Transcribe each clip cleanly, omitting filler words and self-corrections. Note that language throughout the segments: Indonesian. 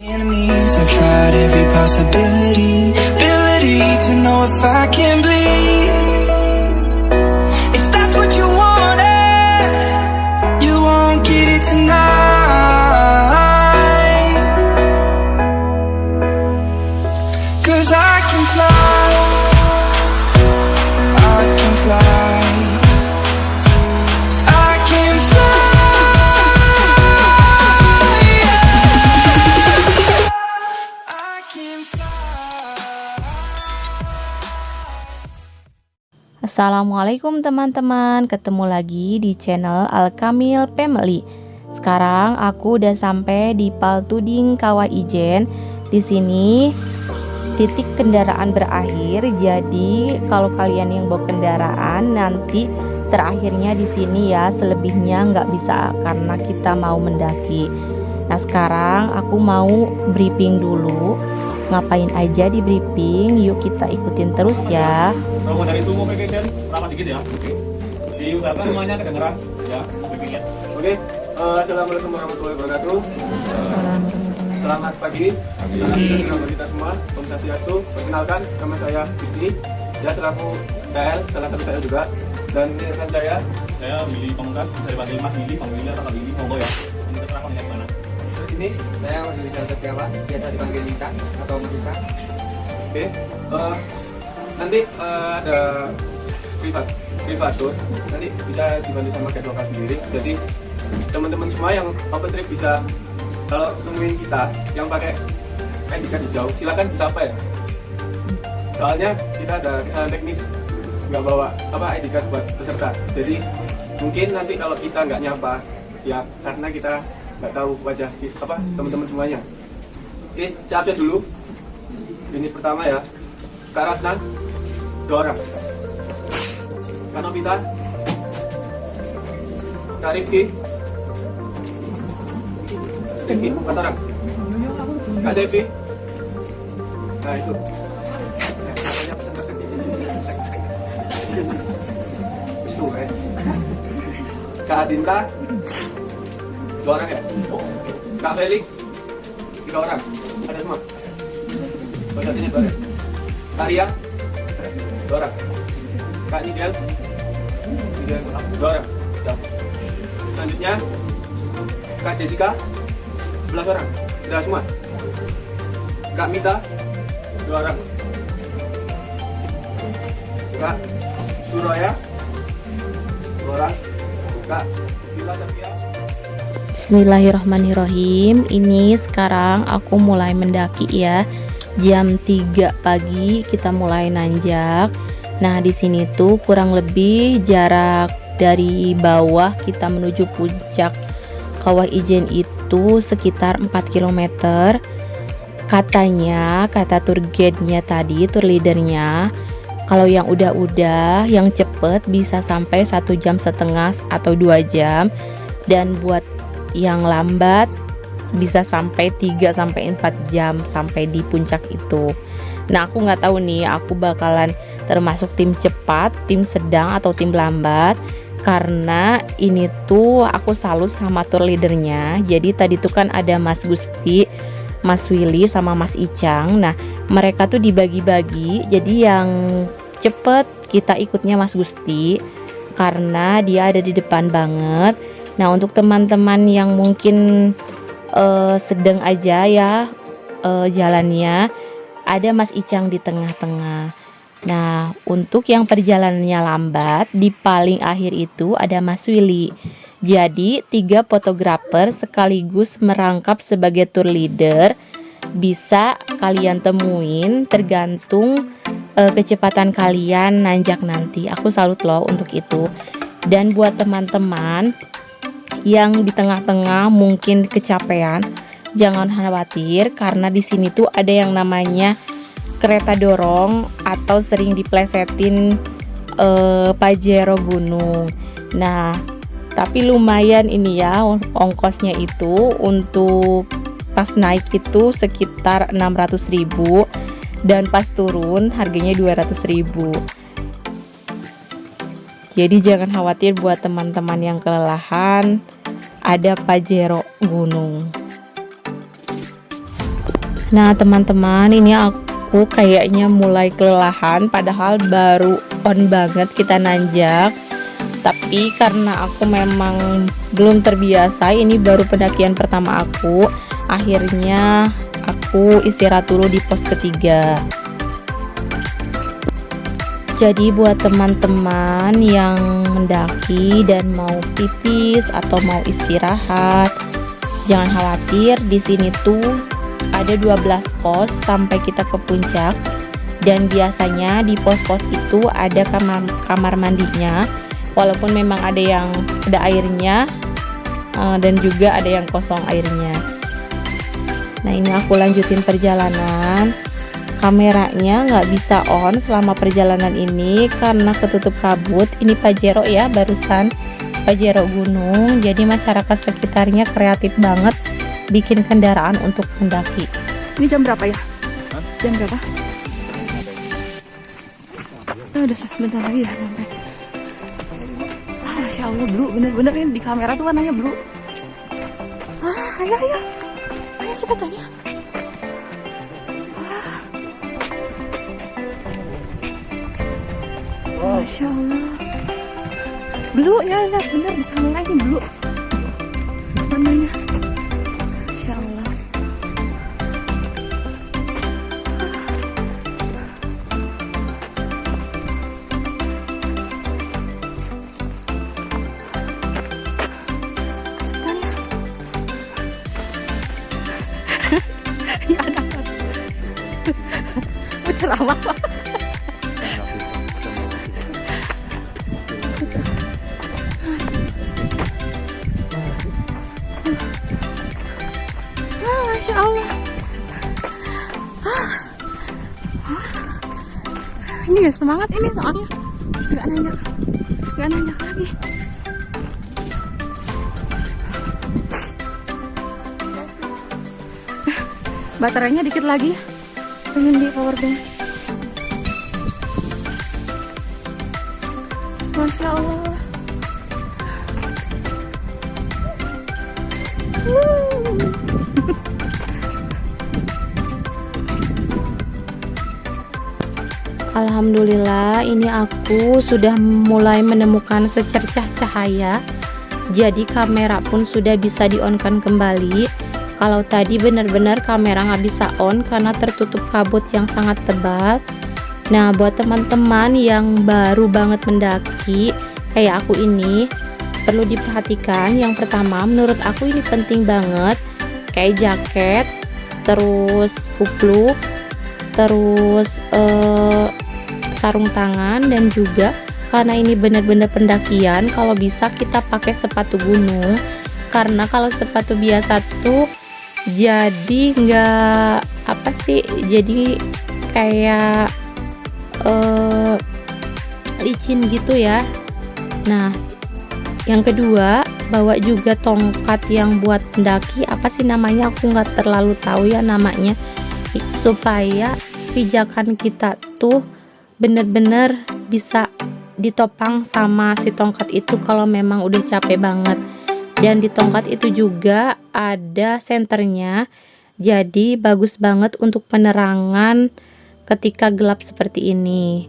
Enemies, I've tried every possibility, ability to know if I can bleed. If that's what you wanted, you won't get it tonight. 'Cause I can fly, I can fly. Assalamualaikum teman-teman, ketemu lagi di channel Al-Kamil Family. Sekarang aku udah sampai di Paltuding Kawah Ijen. Di sini titik kendaraan berakhir. Jadi kalau kalian yang bawa kendaraan nanti terakhirnya di sini ya, selebihnya nggak bisa karena kita mau mendaki. Nah sekarang aku mau briefing dulu. Ngapain aja di briefing, yuk kita ikutin terus ya. Kalau dari tubuh pegang rapat dikit ya. Oke. Diusahakan semuanya kedengeran ya briefingnya. Oke. Assalamualaikum warahmatullahi wabarakatuh. Selamat pagi. Selamat kita semua. Om Swastiastu. Perkenalkan nama saya Gusti. Ya selaku KL, salah satu saya juga. Dan ini rekan saya Billy Pamungkas. Saya panggil Mas Billy, panggilnya kakak Billy, monggo ya. Ini terserah panggilnya mana. Ini saya Mas Rizal Setiawan, biasa dipanggil Lican atau Mas Lican. Oke, nanti ada privat tour, nanti bisa dibantu sama guide lokal sendiri. Jadi teman-teman semua yang open trip bisa, kalau nemuin kita yang pakai ID card hijau, silakan disapa ya. Soalnya kita ada kesalahan teknis, nggak bawa ID card buat peserta. Jadi mungkin nanti kalau kita nggak nyapa, ya karena kita nggak tahu wajah teman-teman semuanya. Oke, siap-siap dulu. Ini pertama ya, Kak Rasna 2 orang, Kak Novita, Kak Rifki 4 orang, Kak Sevi. Nah itu namanya peserta itu Kak Adinta 2 orang ya. Kak Felix 3 orang. Ada semua. Posisinya 2 orang. Kak Ria 2 orang. Kak Nigel 2 orang. Sudah. Selanjutnya Kak Jessica 11 orang. Sudah semua. Kak Mita 2 orang. Kak Suraya 2 orang. Kak Vila Safia. Bismillahirrahmanirrahim. Ini sekarang aku mulai mendaki ya. Jam 3 pagi kita mulai nanjak. Nah, di sini tuh kurang lebih jarak dari bawah kita menuju puncak Kawah Ijen itu sekitar 4 km. Katanya, kata tour guide-nya tadi, tour leadernya, kalau yang udah yang cepet bisa sampai 1,5 jam atau 2 jam. Dan buat yang lambat bisa sampai 3-4 jam sampai di puncak itu. Nah aku nggak tahu nih, aku bakalan termasuk tim cepat, tim sedang atau tim lambat. Karena ini tuh aku salut sama tour leadernya. Jadi tadi tuh kan ada Mas Gusti, Mas Willy sama Mas Icang. Nah mereka tuh dibagi-bagi. Jadi yang cepet kita ikutnya Mas Gusti karena dia ada di depan banget. Nah untuk teman-teman yang mungkin sedang aja ya jalannya, ada Mas Icang di tengah-tengah. Nah untuk yang perjalanannya lambat, di paling akhir itu ada Mas Willy. Jadi 3 fotografer sekaligus merangkap sebagai tour leader. Bisa kalian temuin tergantung kecepatan kalian nanjak nanti. Aku salut loh untuk itu. Dan buat teman-teman yang di tengah-tengah mungkin kecapean, jangan khawatir karena di sini tuh ada yang namanya kereta dorong atau sering diplesetin Pajero gunung. Nah, tapi lumayan ini ya ongkosnya itu. Untuk pas naik itu sekitar 600.000 dan pas turun harganya 200.000. Jadi jangan khawatir buat teman-teman yang kelelahan, ada Pajero gunung. Nah teman-teman, ini aku kayaknya mulai kelelahan padahal baru on banget kita nanjak. Tapi karena aku memang belum terbiasa, ini baru pendakian pertama aku, akhirnya aku istirahat dulu di pos ketiga. Jadi buat teman-teman yang mendaki dan mau pipis atau mau istirahat, jangan khawatir, di sini tuh ada 12 pos sampai kita ke puncak, dan biasanya di pos-pos itu ada kamar mandinya, walaupun memang ada yang ada airnya dan juga ada yang kosong airnya. Nah ini aku lanjutin perjalanan. Kameranya nggak bisa on selama perjalanan ini karena ketutup kabut. Ini Pajero ya, barusan Pajero gunung. Jadi masyarakat sekitarnya kreatif banget bikin kendaraan untuk mendaki. Ini jam berapa ya? Jam berapa? Udah sebentar lagi ya sampai. Masya Allah, Bro, bener-bener ini di kamera tuh warnanya Bro. Ayo cepetan ya. Masya Allah, Bro, ya lihat bener di kamera ini Bro warnanya. Masya Allah. Cepetan ya. Ya ada mau ceramah Pak. Masya Allah. Ini ya semangat ini soalnya nggak nanjak lagi. Baterainya dikit lagi, pengen di power bank. Masya Allah. Alhamdulillah, ini aku sudah mulai menemukan secercah cahaya. Jadi kamera pun sudah bisa di-on-kan kembali. Kalau tadi benar-benar kamera nggak bisa on karena tertutup kabut yang sangat tebal. Nah, buat teman-teman yang baru banget mendaki kayak aku ini, perlu diperhatikan. Yang pertama, menurut aku ini penting banget, kayak jaket, terus kupluk, terus sarung tangan, dan juga karena ini benar-benar pendakian, kalau bisa kita pakai sepatu gunung, karena kalau sepatu biasa tuh jadi nggak jadi kayak licin gitu ya. Nah yang kedua, bawa juga tongkat yang buat pendaki, apa sih namanya, aku nggak terlalu tahu ya namanya, supaya pijakan kita tuh bener-bener bisa ditopang sama si tongkat itu kalau memang udah capek banget. Dan di tongkat itu juga ada senternya, jadi bagus banget untuk penerangan ketika gelap seperti ini.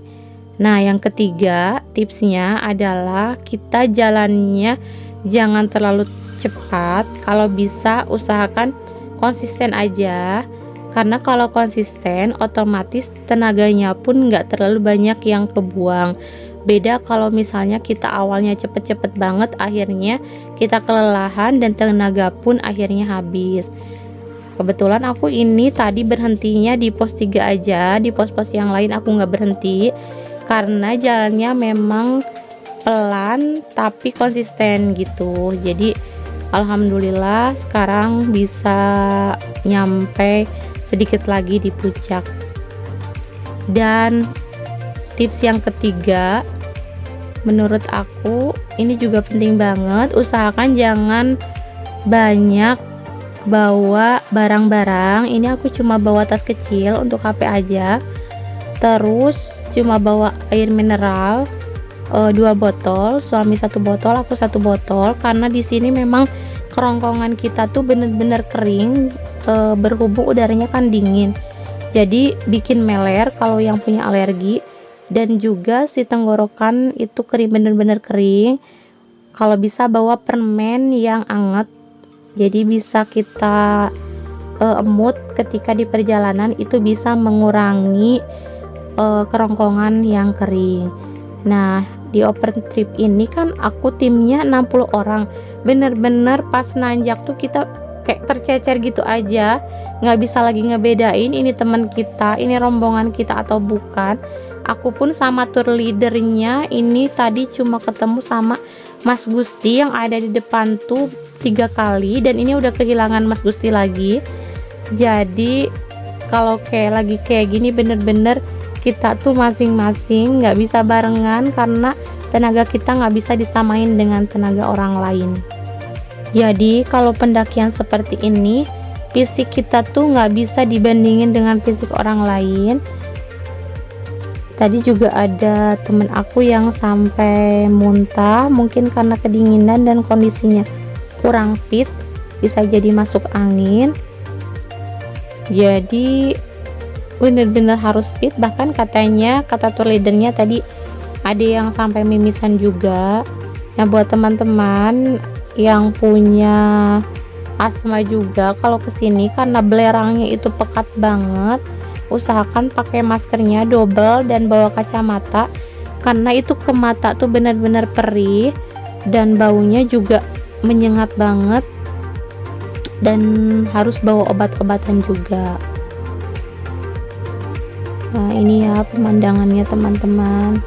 Nah yang ketiga tipsnya adalah kita jalannya jangan terlalu cepat, kalau bisa usahakan konsisten aja, karena kalau konsisten otomatis tenaganya pun nggak terlalu banyak yang kebuang. Beda kalau misalnya kita awalnya cepet-cepet banget, akhirnya kita kelelahan dan tenaga pun akhirnya habis. Kebetulan aku ini tadi berhentinya di pos 3 aja, di pos-pos yang lain aku nggak berhenti karena jalannya memang pelan tapi konsisten gitu. Jadi alhamdulillah sekarang bisa nyampe sedikit lagi di puncak. Dan tips yang ketiga, menurut aku ini juga penting banget, usahakan jangan banyak bawa barang-barang. Ini aku cuma bawa tas kecil untuk HP aja, terus cuma bawa air mineral 2 botol, suami 1 botol, aku 1 botol, karena di sini memang kerongkongan kita tuh bener-bener kering berhubung udaranya kan dingin, jadi bikin meler kalau yang punya alergi. Dan juga si tenggorokan itu kering, bener-bener kering. Kalau bisa bawa permen yang anget, jadi bisa kita emut ketika di perjalanan, itu bisa mengurangi kerongkongan yang kering. Nah, di open trip ini kan aku timnya 60 orang, bener-bener pas nanjak tuh kita kayak tercecer gitu aja, nggak bisa lagi ngebedain ini teman kita, ini rombongan kita atau bukan. Aku pun sama tour leadernya ini tadi cuma ketemu sama Mas Gusti yang ada di depan tuh 3 kali, dan ini udah kehilangan Mas Gusti lagi. Jadi kalau lagi kayak gini bener-bener kita tuh masing-masing nggak bisa barengan, karena tenaga kita nggak bisa disamain dengan tenaga orang lain. Jadi kalau pendakian seperti ini, fisik kita tuh nggak bisa dibandingin dengan fisik orang lain. Tadi juga ada temen aku yang sampai muntah, mungkin karena kedinginan dan kondisinya kurang fit, bisa jadi masuk angin. Jadi bener-bener harus fit, bahkan katanya, kata tour leadernya tadi ada yang sampai mimisan juga. Nah, buat teman-teman yang punya asma juga, kalau kesini karena belerangnya itu pekat banget, usahakan pakai maskernya double dan bawa kacamata, karena itu ke mata tuh benar-benar perih dan baunya juga menyengat banget, dan harus bawa obat-obatan juga. Nah, ini ya pemandangannya teman-teman.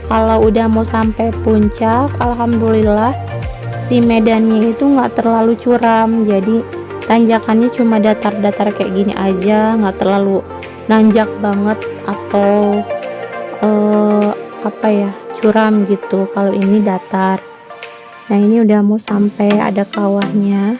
Kalau udah mau sampai puncak, alhamdulillah si medannya itu nggak terlalu curam, jadi tanjakannya cuma datar-datar kayak gini aja, nggak terlalu nanjak banget atau curam gitu. Kalau ini datar. Nah, ini udah mau sampai, ada kawahnya.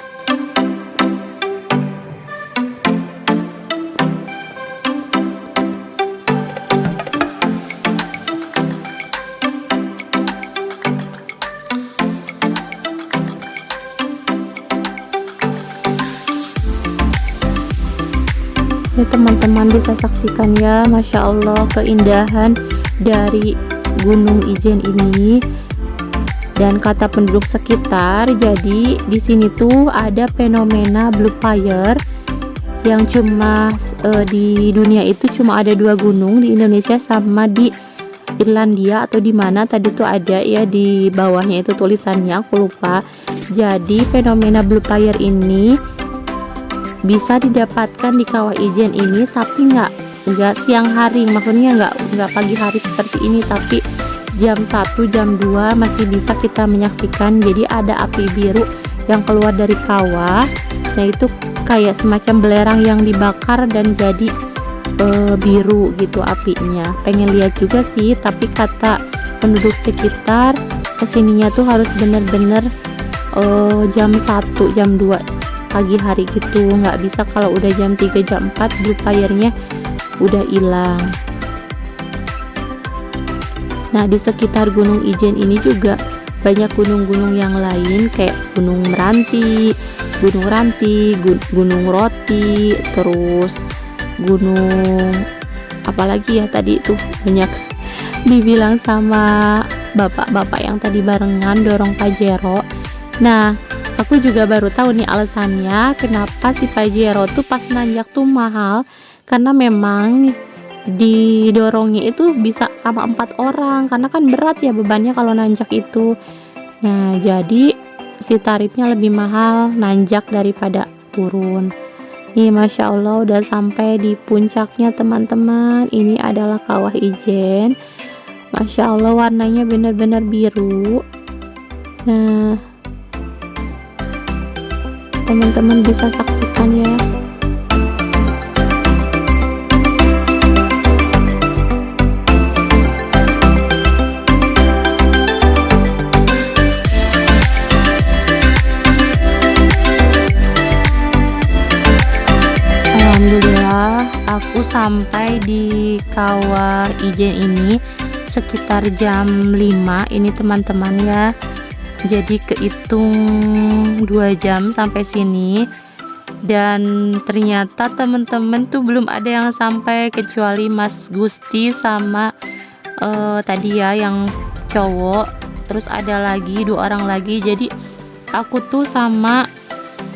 Ini teman-teman bisa saksikan ya, Masya Allah keindahan dari Gunung Ijen ini. Dan kata penduduk sekitar, jadi di sini tuh ada fenomena blue fire yang cuma di dunia itu cuma ada 2 gunung, di Indonesia sama di Irlandia atau di mana tadi tuh ada ya, di bawahnya itu tulisannya aku lupa. Jadi fenomena blue fire ini bisa didapatkan di Kawah Ijen ini, tapi nggak siang hari, maksudnya nggak pagi hari seperti ini, tapi jam 1 jam 2 masih bisa kita menyaksikan. Jadi ada api biru yang keluar dari kawah. Nah, itu kayak semacam belerang yang dibakar dan jadi biru gitu apinya. Pengen lihat juga sih, tapi kata penduduk sekitar kesininya tuh harus bener-bener jam 1 jam 2 pagi hari gitu, nggak bisa kalau udah jam 3 jam 4 blue fire-nya udah hilang. Nah, di sekitar Gunung Ijen ini juga banyak gunung-gunung yang lain kayak Gunung Meranti, Gunung Roti, terus gunung apalagi ya tadi itu banyak dibilang sama bapak-bapak yang tadi barengan dorong Pajero. Nah, aku juga baru tahu nih alasannya kenapa si Pajero tuh pas nanjak tuh mahal, karena memang didorongnya itu bisa sama 4 orang, karena kan berat ya bebannya kalau nanjak itu. Nah, jadi si tarifnya lebih mahal nanjak daripada turun. Nih, Masya Allah udah sampai di puncaknya teman-teman. Ini adalah Kawah Ijen. Masya Allah warnanya benar-benar biru. Nah, teman-teman bisa saksikan ya. Alhamdulillah aku sampai di Kawah Ijen ini sekitar jam 5 ini teman-teman ya. Jadi kehitung 2 jam sampai sini, dan ternyata temen-temen tuh belum ada yang sampai kecuali Mas Gusti sama tadi ya yang cowok, terus ada lagi 2 orang lagi. Jadi aku tuh sama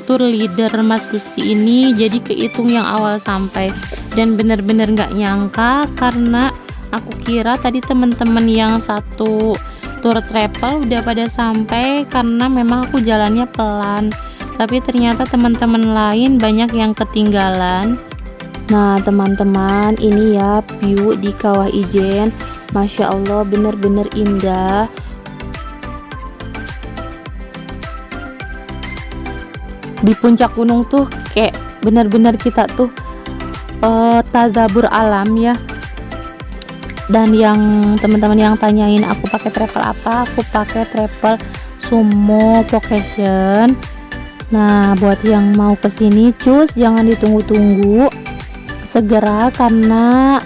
tour leader Mas Gusti ini jadi kehitung yang awal sampai, dan bener-bener nggak nyangka karena aku kira tadi temen-temen yang satu tour travel udah pada sampai karena memang aku jalannya pelan, tapi ternyata teman-teman lain banyak yang ketinggalan. Nah teman-teman, ini ya view di Kawah Ijen, Masya Allah bener-bener indah. Di puncak gunung tuh kayak bener-bener kita tuh tazabur alam ya. Dan yang teman-teman yang tanyain aku pakai travel apa, aku pakai travel Sumo Vacation. Nah buat yang mau kesini cus jangan ditunggu-tunggu, segera karena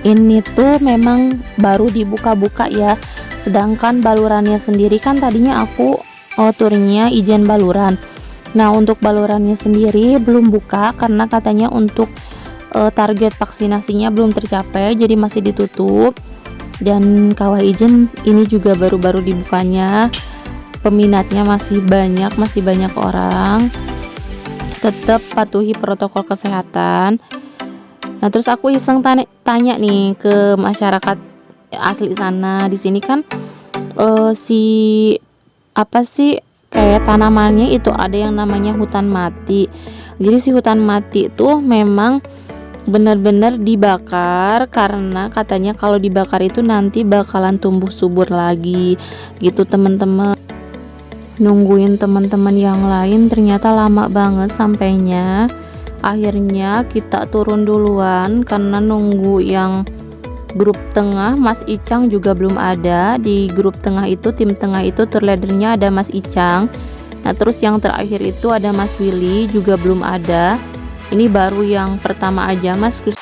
ini tuh memang baru dibuka-buka ya. Sedangkan balurannya sendiri kan tadinya aku turnya Ijen Baluran. Nah untuk balurannya sendiri belum buka karena katanya untuk target vaksinasinya belum tercapai, jadi masih ditutup. Dan Kawah Ijen ini juga baru-baru dibukanya, peminatnya masih banyak orang. Tetap patuhi protokol kesehatan. Nah terus aku iseng tanya nih ke masyarakat asli sana. Di sini kan apa sih kayak tanamannya itu ada yang namanya hutan mati. Jadi si hutan mati itu memang benar-benar dibakar karena katanya kalau dibakar itu nanti bakalan tumbuh subur lagi gitu teman-teman. Nungguin teman-teman yang lain ternyata lama banget sampainya. Akhirnya kita turun duluan karena nunggu yang grup tengah. Mas Icang juga belum ada. Di grup tengah itu, tim tengah itu tour leadernya ada Mas Icang. Nah terus yang terakhir itu ada Mas Willy juga belum ada. Ini baru yang pertama aja Mas Gus.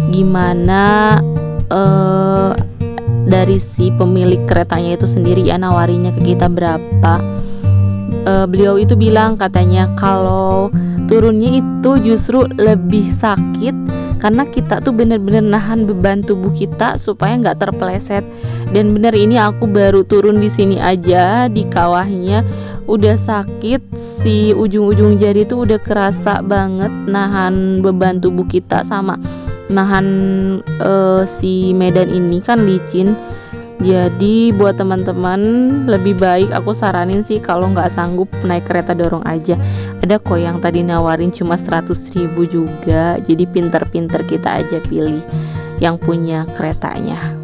Gimana dari si pemilik keretanya itu sendiri ya nawarinya ke kita berapa. Beliau itu bilang katanya kalau turunnya itu justru lebih sakit karena kita tuh bener-bener nahan beban tubuh kita supaya nggak terpeleset. Dan bener ini aku baru turun di sini aja di kawahnya udah sakit, si ujung-ujung jari tuh udah kerasa banget nahan beban tubuh kita sama nahan si medan ini kan licin. Jadi buat teman-teman lebih baik aku saranin sih kalau nggak sanggup naik kereta dorong aja. Ada kok yang tadi nawarin cuma 100.000 juga. Jadi pinter-pinter kita aja pilih yang punya keretanya.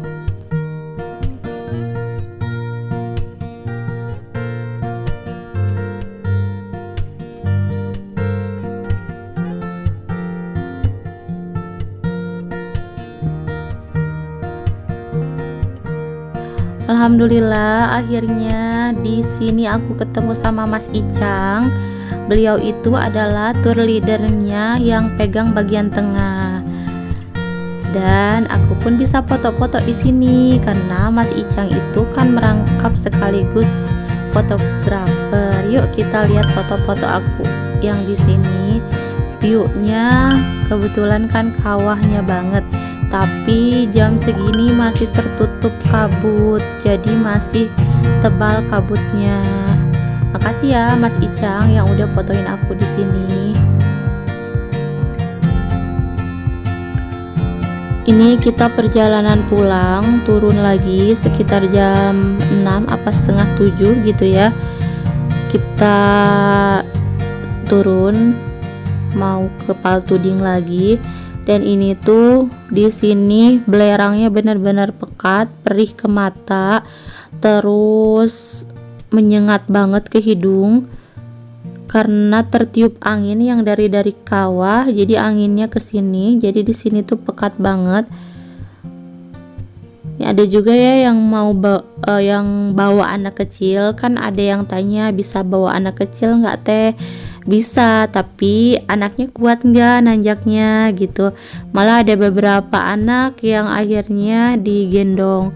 Alhamdulillah akhirnya di sini aku ketemu sama Mas Icang. Beliau itu adalah tour leadernya yang pegang bagian tengah. Dan aku pun bisa foto-foto di sini karena Mas Icang itu kan merangkap sekaligus fotografer. Yuk kita lihat foto-foto aku yang di sini. View-nya kebetulan kan kawahnya banget. Tapi jam segini masih tertutup kabut, jadi masih tebal kabutnya. Makasih ya Mas Icang yang udah fotoin aku di sini. Ini kita perjalanan pulang, turun lagi sekitar jam 6 apa setengah 7 gitu ya. Kita turun mau ke Paltuding lagi. Dan ini tuh di sini belerangnya benar-benar pekat, perih ke mata, terus menyengat banget ke hidung karena tertiup angin yang dari kawah. Jadi anginnya ke sini. Jadi di sini tuh pekat banget. Ya, ada juga ya yang mau yang bawa anak kecil, kan ada yang tanya bisa bawa anak kecil nggak teh? Bisa, tapi anaknya kuat nggak nanjaknya gitu. Malah ada beberapa anak yang akhirnya digendong.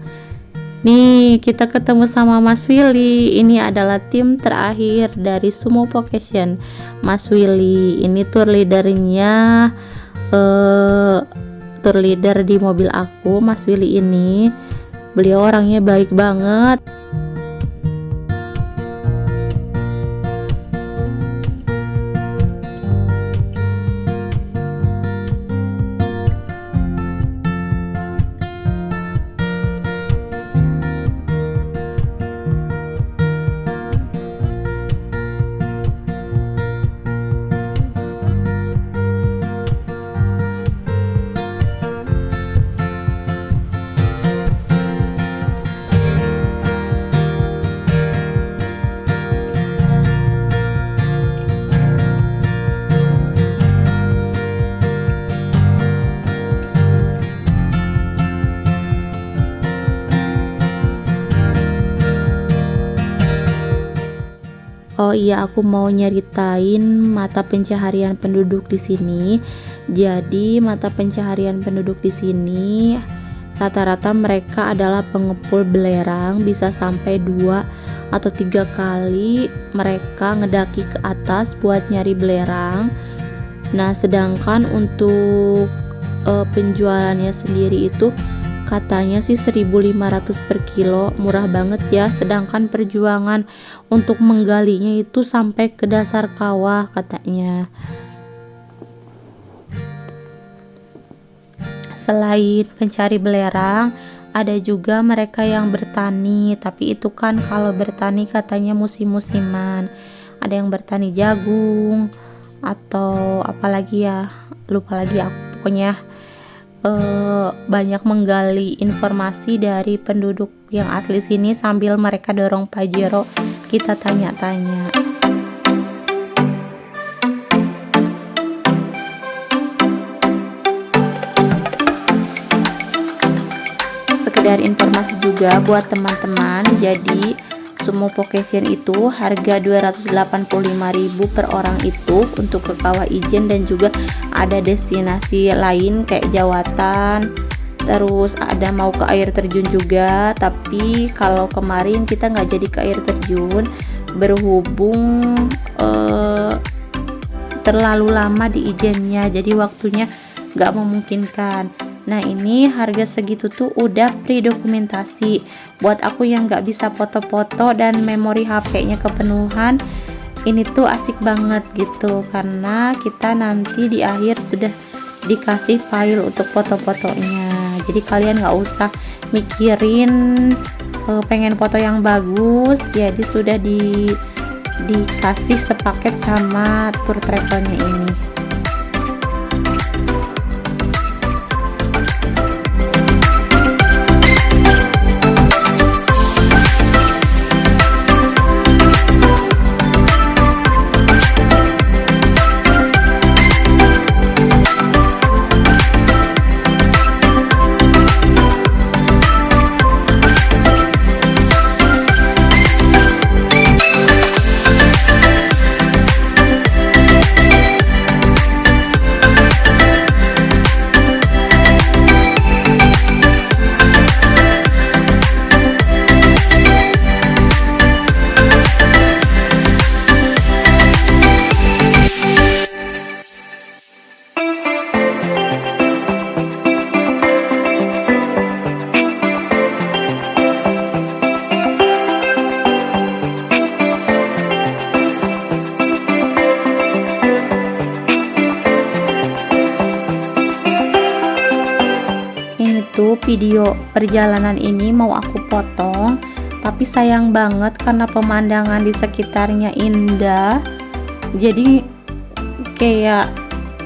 Nih kita ketemu sama Mas Willy. Ini adalah tim terakhir dari Sumo Vocation. Mas Willy ini tour leadernya, tour leader di mobil aku. Mas Willy ini beliau orangnya baik banget. Oh iya, aku mau nyeritain mata pencaharian penduduk di sini. Jadi mata pencaharian penduduk di sini rata-rata mereka adalah pengepul belerang, bisa sampai 2 atau 3 kali mereka ngedaki ke atas buat nyari belerang. Nah, sedangkan untuk penjualannya sendiri itu katanya sih 1.500 per kilo, murah banget ya. Sedangkan perjuangan untuk menggalinya itu sampai ke dasar kawah katanya. Selain pencari belerang, ada juga mereka yang bertani, tapi itu kan kalau bertani katanya musim-musiman. Ada yang bertani jagung atau apalagi ya, lupa lagi aku. Pokoknya banyak menggali informasi dari penduduk yang asli sini sambil mereka dorong Pajero, kita tanya-tanya. Sekedar informasi juga buat teman-teman, jadi Sumo Vacation itu harga 285.000 per orang itu untuk ke Kawah Ijen, dan juga ada destinasi lain kayak Jawatan, terus ada mau ke air terjun juga. Tapi kalau kemarin kita nggak jadi ke air terjun berhubung terlalu lama di Ijennya, jadi waktunya nggak memungkinkan. Nah ini harga segitu tuh udah pre-dokumentasi. Buat aku yang nggak bisa foto-foto dan memori HP-nya kepenuhan, ini tuh asik banget gitu, karena kita nanti di akhir sudah dikasih file untuk foto-fotonya. Jadi kalian nggak usah mikirin pengen foto yang bagus, jadi sudah dikasih sepaket sama tour travelnya ini. Video perjalanan ini mau aku potong, tapi sayang banget karena pemandangan di sekitarnya indah, jadi kayak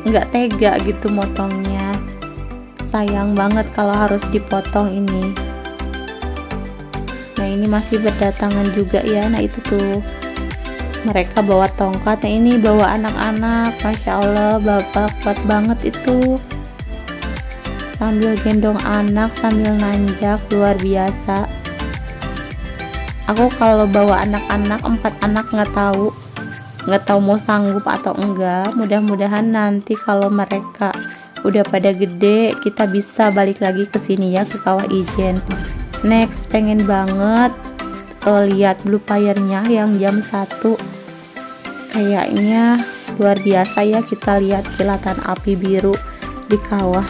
nggak tega gitu motongnya. Sayang banget kalau harus dipotong ini. Nah ini masih berdatangan juga ya. Nah itu tuh mereka bawa tongkat. Nah ini bawa anak-anak, Masya Allah, bapak kuat banget itu, sambil gendong anak sambil nanjak, luar biasa. Aku kalau bawa anak-anak 4 anak nggak tahu mau sanggup atau enggak. Mudah-mudahan nanti kalau mereka udah pada gede kita bisa balik lagi ke sini ya, ke Kawah Ijen. Next pengen banget lihat Blue Fire-nya yang jam 1. Kayaknya luar biasa ya, kita lihat kilatan api biru di kawah.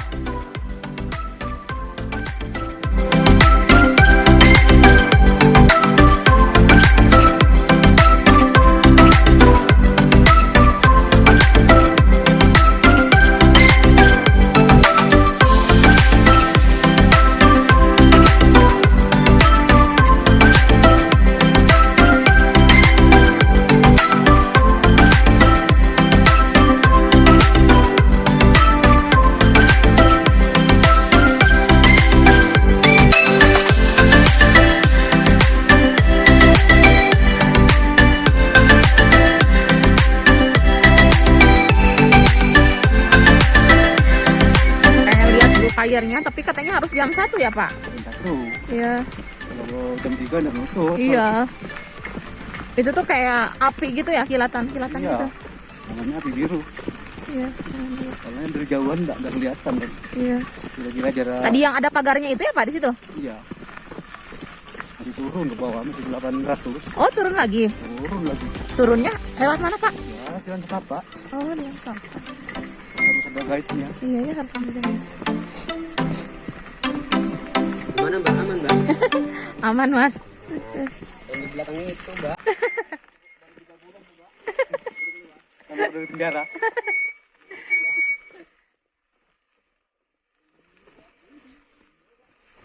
Fire-nya, tapi katanya harus jam 1 ya Pak? Iya. Kalau jam 3 udah nutup. Iya. Itu tuh kayak api gitu ya, kilatan Iya. gitu. Namanya api biru. Iya. Soalnya dari jauhan nggak kelihatan kan. Iya. Kira-kira jarak. Tadi yang ada pagarnya itu ya Pak di situ? Iya. Masih turun ke bawah, masih 800. Oh turun lagi? Turun lagi. Turunnya lewat mana Pak? Ya, jalan setapak. Oh di atas. Harus ada guide-nya. Iya ya harus ambil jalan. Gimana Mbak? Aman Mbak? Aman Mas. Yang di belakangnya itu Mbak. Kamar dari penjara.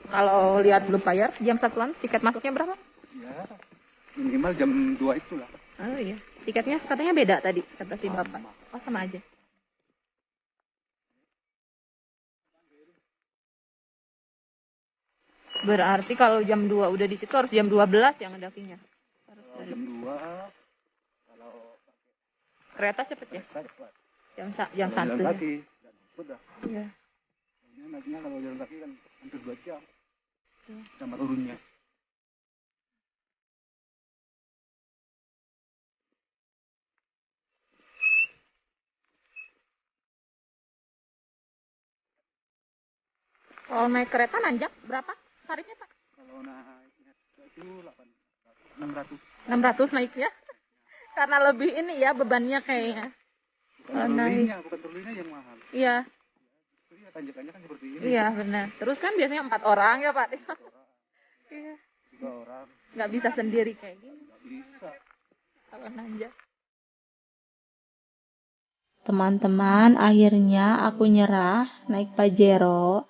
Kalau lihat Blue Fire jam 1-an, tiket masuknya berapa? Ya, minimal jam 2 itulah. Oh iya. Tiketnya katanya beda tadi kata si Bapak. Oh sama aja. Berarti kalau jam 2 udah di situ harus jam 12 yang ngedakinya. Kalau jam 2, kalau Kereta cepet ya? kereta cepat. Jam Kalau 1 jalan ya. kaki, udah. Iya. Ini naiknya kalau jalan kaki kan hampir 2 jam. Iya. Sama turunnya. Kalau naik kereta nanjak berapa tarifnya Pak? Kalau naiknya itu 600. 600 naik ya? Karena lebih ini ya bebannya kayaknya. Kalau naik. Bukan turunnya yang mahal. Iya, Jadi ya tanjakannya kan seperti ini. iya benar. Terus kan biasanya 4 orang ya Pak? Iya, 3 orang nggak bisa sendiri kayak gini nggak bisa. kalau nanjak. Teman-teman, akhirnya aku nyerah naik Pajero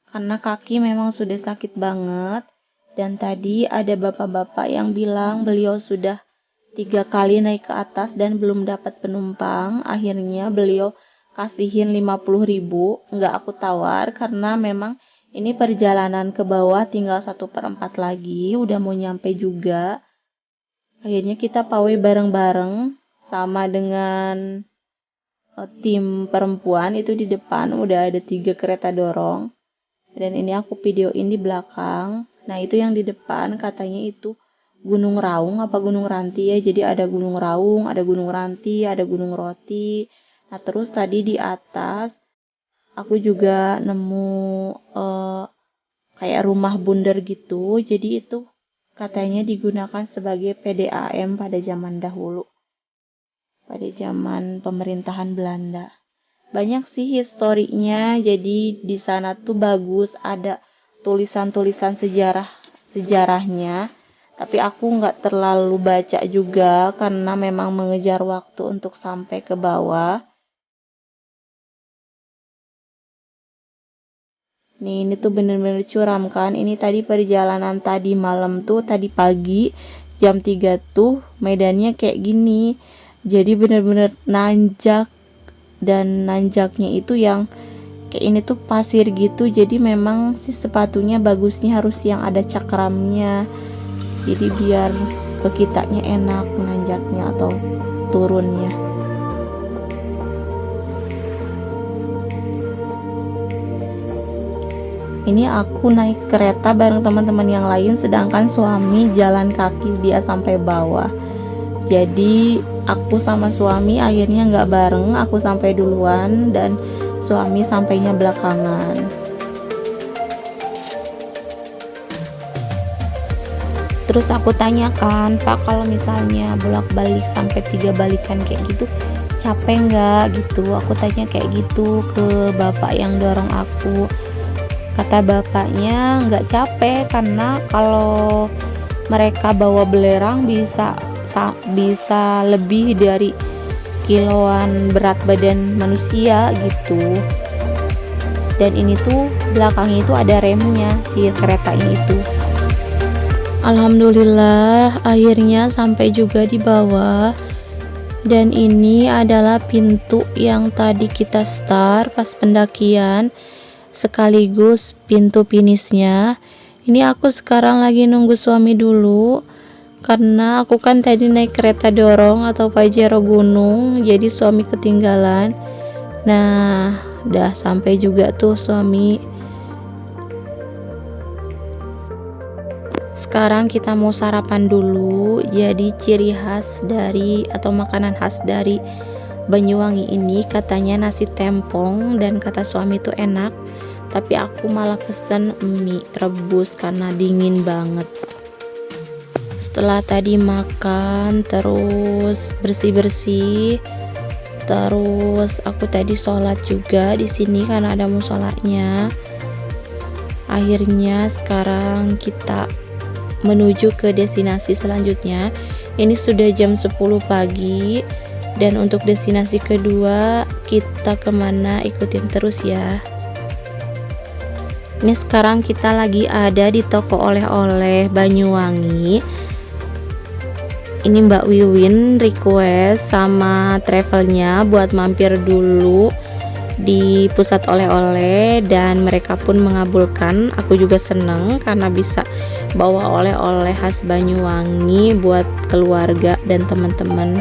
karena kaki memang sudah sakit banget. Dan tadi ada bapak-bapak yang bilang beliau sudah 3 kali naik ke atas dan belum dapat penumpang. Akhirnya beliau kasihin 50.000, nggak aku tawar karena memang ini perjalanan ke bawah tinggal 1/4 lagi, udah mau nyampe juga. Akhirnya kita pawai bareng-bareng sama dengan tim perempuan itu di depan udah ada 3 kereta dorong. Dan ini aku videoin di belakang. Nah, itu yang di depan katanya itu Gunung Raung apa Gunung Ranti ya. Jadi ada Gunung Raung, ada Gunung Ranti, ada Gunung Roti. Nah, terus tadi di atas aku juga nemu kayak rumah bundar gitu. Jadi itu katanya digunakan sebagai PDAM pada zaman dahulu. Pada zaman pemerintahan Belanda. Banyak sih historinya, jadi di sana tuh bagus, ada tulisan-tulisan sejarahnya. Tapi aku nggak terlalu baca juga karena memang mengejar waktu untuk sampai ke bawah. Nih, ini tuh bener-bener curam kan. Ini tadi perjalanan tadi malam tuh, tadi pagi jam 3 tuh medannya kayak gini. Jadi bener-bener nanjak, dan nanjaknya itu yang kayak ini tuh pasir gitu. Jadi memang si sepatunya bagusnya harus yang ada cakramnya. Jadi biar ke kitanya enak nanjaknya atau turunnya. Ini aku naik kereta bareng teman-teman yang lain, sedangkan suami jalan kaki dia sampai bawah. Jadi aku sama suami akhirnya nggak bareng, aku sampai duluan dan suami sampainya belakangan. Terus aku tanyakan, Pak, kalau misalnya bolak-balik sampai 3 balikan kayak gitu capek nggak gitu? Aku tanya kayak gitu ke bapak yang dorong aku. Kata bapaknya nggak capek karena kalau mereka bawa belerang bisa lebih dari kiloan berat badan manusia gitu. Dan ini tuh belakangnya itu ada remnya si keretanya itu. Alhamdulillah akhirnya sampai juga di bawah. Dan ini adalah pintu yang tadi kita start pas pendakian, sekaligus pintu finishnya. Ini aku sekarang lagi nunggu suami dulu karena aku kan tadi naik kereta dorong atau Pajero gunung, jadi suami ketinggalan. Nah, udah sampai juga tuh suami. Sekarang kita mau sarapan dulu. Jadi ciri khas dari atau makanan khas dari Banyuwangi ini katanya nasi tempong, dan kata suami itu enak. Tapi aku malah pesen mie rebus karena dingin banget. Setelah tadi makan, terus bersih-bersih, terus aku tadi sholat juga di sini karena ada musholanya. Akhirnya sekarang kita menuju ke destinasi selanjutnya. Ini sudah jam 10 pagi, dan untuk destinasi kedua kita kemana, ikutin terus ya. Ini sekarang kita lagi ada di toko oleh-oleh Banyuwangi. Ini Mbak Wiwin request sama travelnya buat mampir dulu di pusat oleh-oleh, dan mereka pun mengabulkan. Aku juga seneng karena bisa bawa oleh-oleh khas Banyuwangi buat keluarga dan teman-teman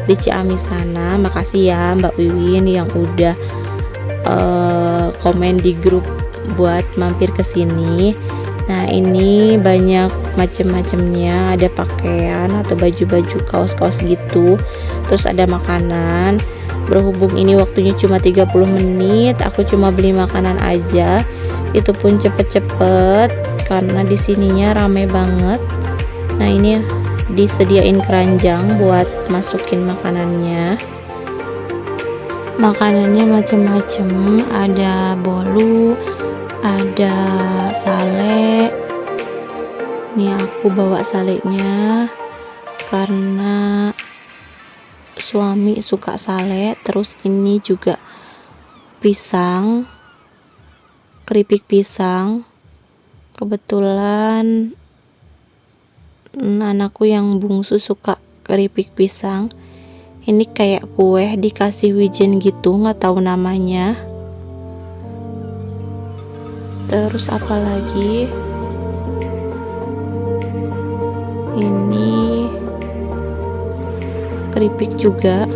di Ciamis sana. Makasih ya Mbak Wiwin yang udah komen di grup buat mampir ke sini. Nah, ini banyak macam-macamnya, ada pakaian atau baju-baju, kaos-kaos gitu. Terus ada makanan. Berhubung ini waktunya cuma 30 menit, aku cuma beli makanan aja. itu pun cepet-cepet karena di sininya rame banget. Nah ini disediain keranjang buat masukin makanannya. Makanannya macem-macem, ada bolu, ada sale. Nih aku bawa salenya karena suami suka sale. Terus ini juga pisang, keripik pisang. Kebetulan anakku yang bungsu suka keripik pisang. Ini kayak kue dikasih wijen gitu, nggak tahu namanya. Terus apa lagi? Ini keripik juga.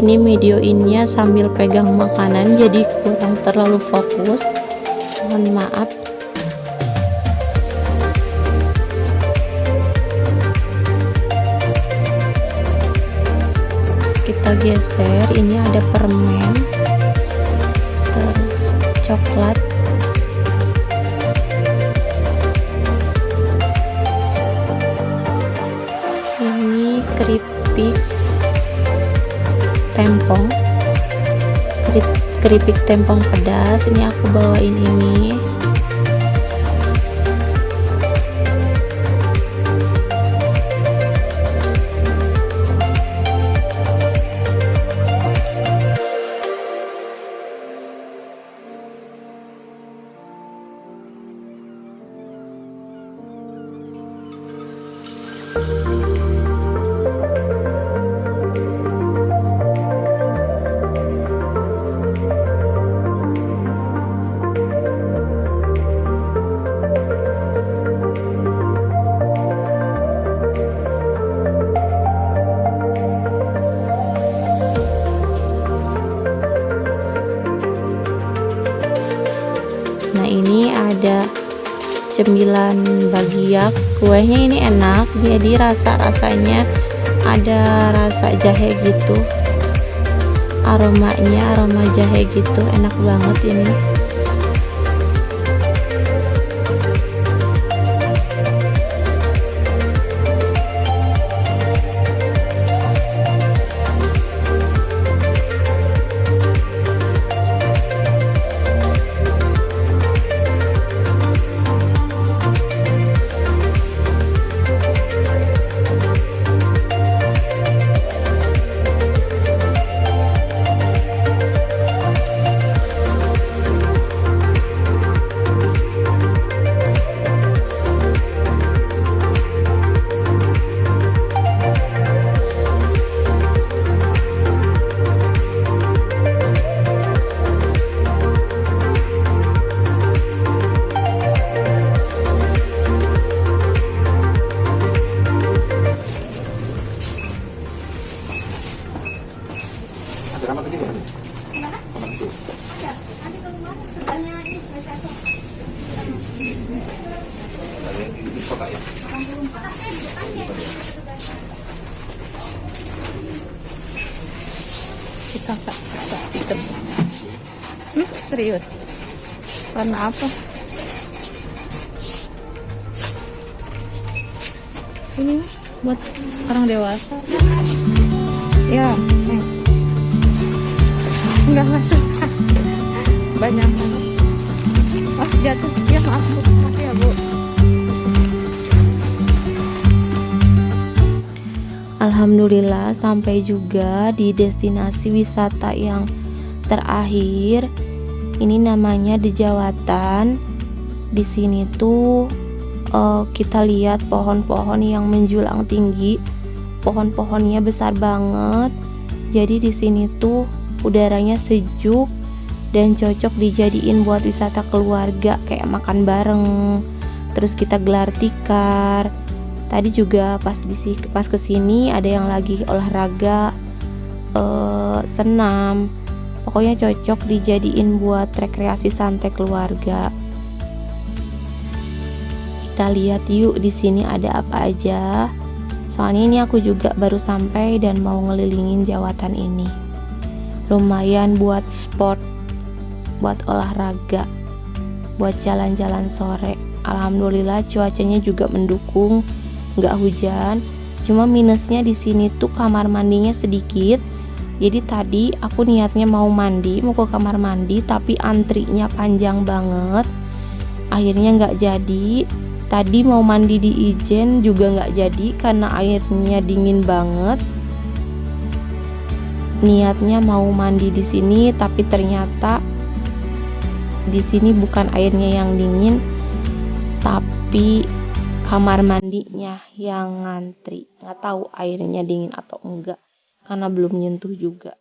Ini videoinnya sambil pegang makanan jadi kurang terlalu fokus, mohon maaf. Kita geser, ini ada permen, terus coklat, ini keripik tempong, keripik tempong pedas. Ini aku bawain ini. Nah ini ada cemilan bagiak, kuenya ini enak, jadi rasanya ada rasa jahe gitu, aroma jahe gitu, enak banget ini. Kita hitam. Serius? Karena apa? Ini buat orang dewasa. Ya, nggak masuk. Banyak banget. Oh, jatuh. Ya maaf Bu. Maaf ya Bu. Alhamdulillah sampai juga di destinasi wisata yang terakhir. Ini namanya Dejawatan. Di sini tuh kita lihat pohon-pohon yang menjulang tinggi. Pohon-pohonnya besar banget. Jadi di sini tuh udaranya sejuk dan cocok dijadiin buat wisata keluarga, kayak makan bareng. Terus kita gelar tikar. Tadi juga pas kesini ada yang lagi olahraga, senam. Pokoknya cocok dijadiin buat rekreasi santai keluarga. Kita Kita lihat yuk di sini ada apa aja. Soalnya ini aku juga baru sampai dan mau ngelilingin jawatan ini. Lumayan buat sport, buat olahraga, buat jalan-jalan sore. Alhamdulillah cuacanya juga mendukung, nggak hujan. Cuma minusnya di sini tuh kamar mandinya sedikit. Jadi tadi aku niatnya mau ke kamar mandi, tapi antrinya panjang banget. Akhirnya nggak jadi. Tadi mau mandi di Ijen juga nggak jadi karena airnya dingin banget. Niatnya mau mandi di sini, tapi ternyata di sini bukan airnya yang dingin, tapi kamar mandinya yang ngantri. Nggak tahu airnya dingin atau enggak karena belum nyentuh juga.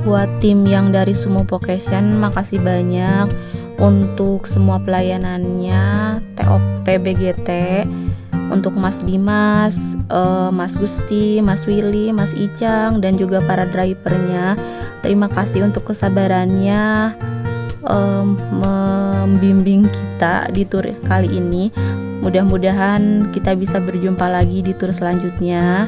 Buat tim yang dari Sumo Vacation, makasih banyak untuk semua pelayanannya, TOP BGT, untuk Mas Dimas, Mas Gusti, Mas Willy, Mas Icang, dan juga para drivernya. Terima kasih untuk kesabarannya membimbing kita di tur kali ini. Mudah-mudahan kita bisa berjumpa lagi di tur selanjutnya.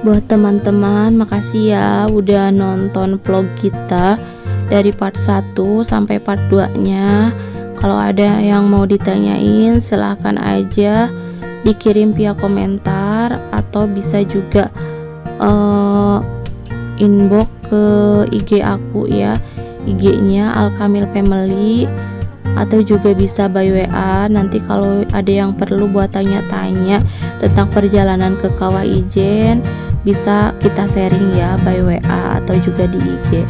Buat teman-teman, makasih ya udah nonton vlog kita dari part 1 sampai part 2-nya. Kalau ada yang mau ditanyain, silahkan aja dikirim via komentar atau bisa juga inbox ke IG aku ya, IG-nya Alkamil Family, atau juga bisa by WA. Nanti kalau ada yang perlu buat tanya-tanya tentang perjalanan ke Kawah Ijen, bisa kita sharing ya by WA atau juga di IG.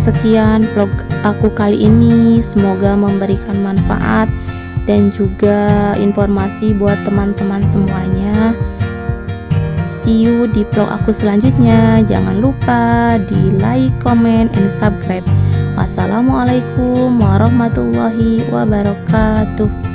Sekian vlog aku kali ini, semoga memberikan manfaat dan juga informasi buat teman-teman semuanya. See you di vlog aku selanjutnya. Jangan lupa di like, comment, and subscribe. Wassalamualaikum warahmatullahi wabarakatuh.